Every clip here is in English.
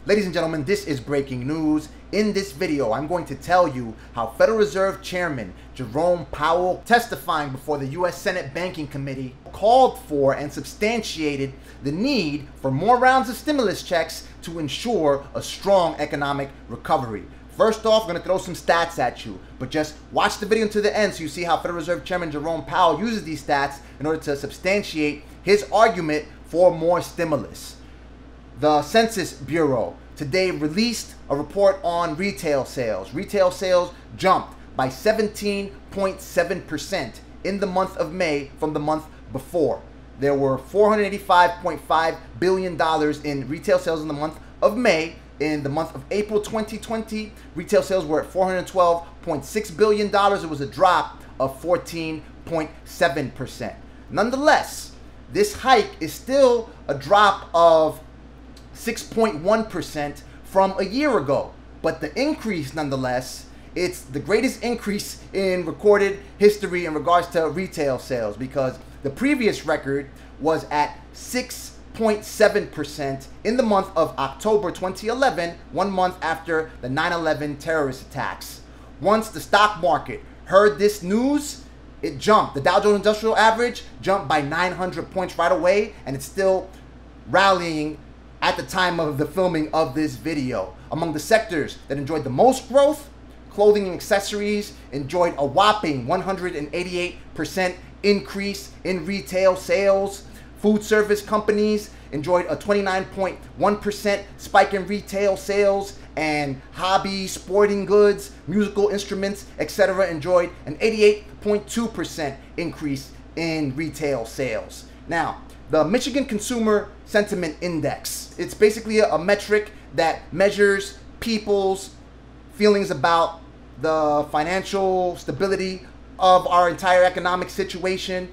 Ladies and gentlemen, this is breaking news. In this video, I'm going to tell you how Federal Reserve Chairman Jerome Powell, testifying before the U.S. Senate Banking Committee, called for and substantiated the need for more rounds of stimulus checks to ensure a strong economic recovery. First off, I'm going to throw some stats at you, but just watch the video to the end so you see how Federal Reserve Chairman Jerome Powell uses these stats in order to substantiate his argument for more stimulus. The Census Bureau today released a report on retail sales. Retail sales jumped by 17.7% in the month of May from the month before. There were $485.5 billion in retail sales in the month of May. In the month of April 2020, retail sales were at $412.6 billion. It was a drop of 14.7%. Nonetheless, this hike is still a drop of 6.1% from a year ago. But the increase, nonetheless, it's the greatest increase in recorded history in regards to retail sales, because the previous record was at 6.7% in the month of October 2011, 1 month after the 9/11 terrorist attacks. Once the stock market heard this news, it jumped. The Dow Jones Industrial Average jumped by 900 points right away, and it's still rallying at the time of the filming of this video. Among the sectors that enjoyed the most growth, clothing and accessories enjoyed a whopping 188% increase in retail sales. Food service companies enjoyed a 29.1% spike in retail sales, and hobby, sporting goods, musical instruments, etc. enjoyed an 88.2% increase in retail sales. Now, the Michigan Consumer Sentiment Index, it's basically a metric that measures people's feelings about the financial stability of our entire economic situation.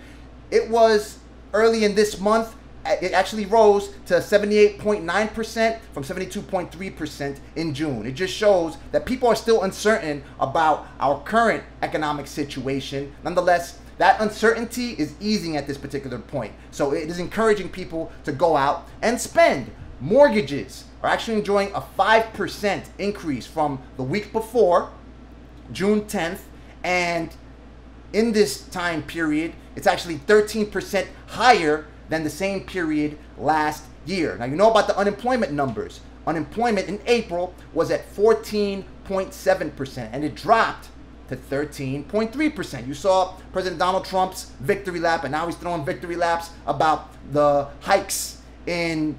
It was early in this month, it actually rose to 78.9% from 72.3% in June. It just shows that people are still uncertain about our current economic situation. Nonetheless, that uncertainty is easing at this particular point. So it is encouraging people to go out and spend. Mortgages are actually enjoying a 5% increase from the week before, June 10th, and in this time period, it's actually 13% higher than the same period last year. Now, you know about the unemployment numbers. Unemployment in April was at 14.7%, and it dropped to 13.3%. You saw President Donald Trump's victory lap, and now he's throwing victory laps about the hikes in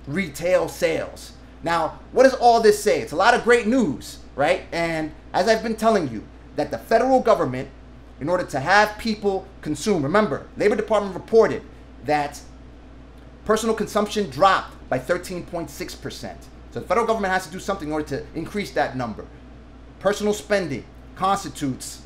retail sales. Now, what does all this say? It's a lot of great news, right? And as I've been telling you, that the federal government, in order to have people consume, remember, Labor Department reported that personal consumption dropped by 13.6%. So the federal government has to do something in order to increase that number. Personal spending constitutes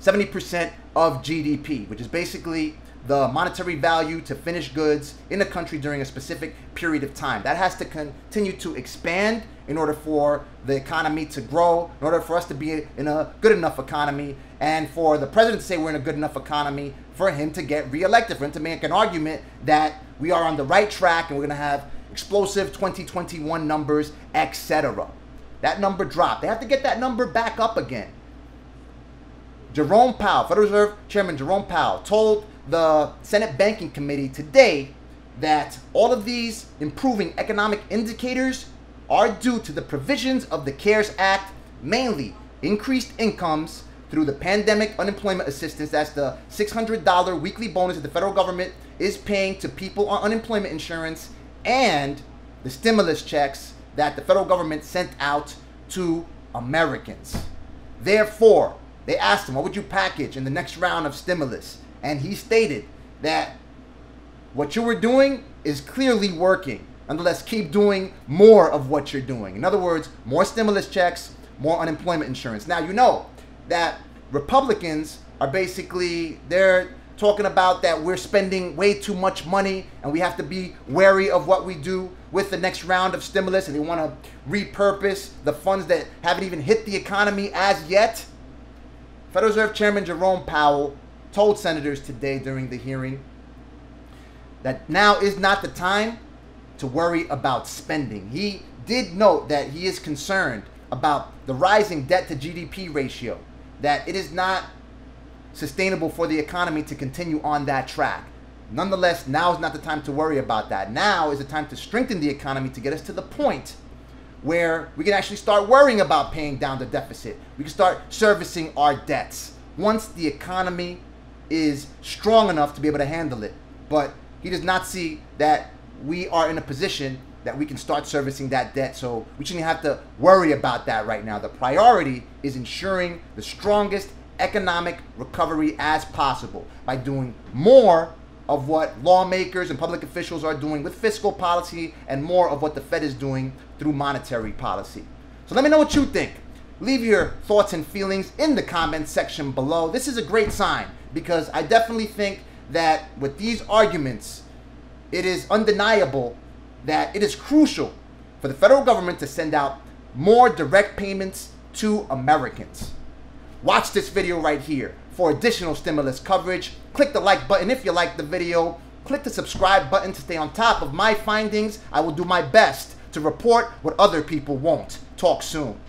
70% of GDP, which is basically the monetary value to finished goods in a country during a specific period of time. That has to continue to expand in order for the economy to grow, in order for us to be in a good enough economy, and for the president to say we're in a good enough economy for him to get reelected, for him to make an argument that we are on the right track and we're going to have explosive 2021 numbers, etc. That number dropped. They have to get that number back up again. Jerome Powell, Federal Reserve Chairman Jerome Powell, told the Senate Banking Committee today that all of these improving economic indicators are due to the provisions of the CARES Act, mainly increased incomes through the pandemic unemployment assistance. That's the $600 weekly bonus that the federal government is paying to people on unemployment insurance, and the stimulus checks that the federal government sent out to Americans. Therefore, they asked him, what would you package in the next round of stimulus? And he stated that what you were doing is clearly working. Nonetheless, keep doing more of what you're doing. In other words, more stimulus checks, more unemployment insurance. Now, you know that Republicans are basically, they're talking about that we're spending way too much money and we have to be wary of what we do with the next round of stimulus, and they want to repurpose the funds that haven't even hit the economy as yet. Federal Reserve Chairman Jerome Powell told senators today during the hearing that now is not the time to worry about spending. He did note that he is concerned about the rising debt to GDP ratio, that it is not sustainable for the economy to continue on that track. Nonetheless, now is not the time to worry about that. Now is the time to strengthen the economy to get us to the point where we can actually start worrying about paying down the deficit. We can start servicing our debts once the economy is strong enough to be able to handle it. But he does not see that we are in a position that we can start servicing that debt. So we shouldn't have to worry about that right now. The priority is ensuring the strongest economic recovery as possible by doing more of what lawmakers and public officials are doing with fiscal policy and more of what the Fed is doing through monetary policy. So let me know what you think. Leave your thoughts and feelings in the comments section below. This is a great sign because I definitely think that with these arguments, it is undeniable that it is crucial for the federal government to send out more direct payments to Americans. Watch this video right here for additional stimulus coverage. Click the like button if you like the video. Click the subscribe button to stay on top of my findings. I will do my best to report what other people won't. Talk soon.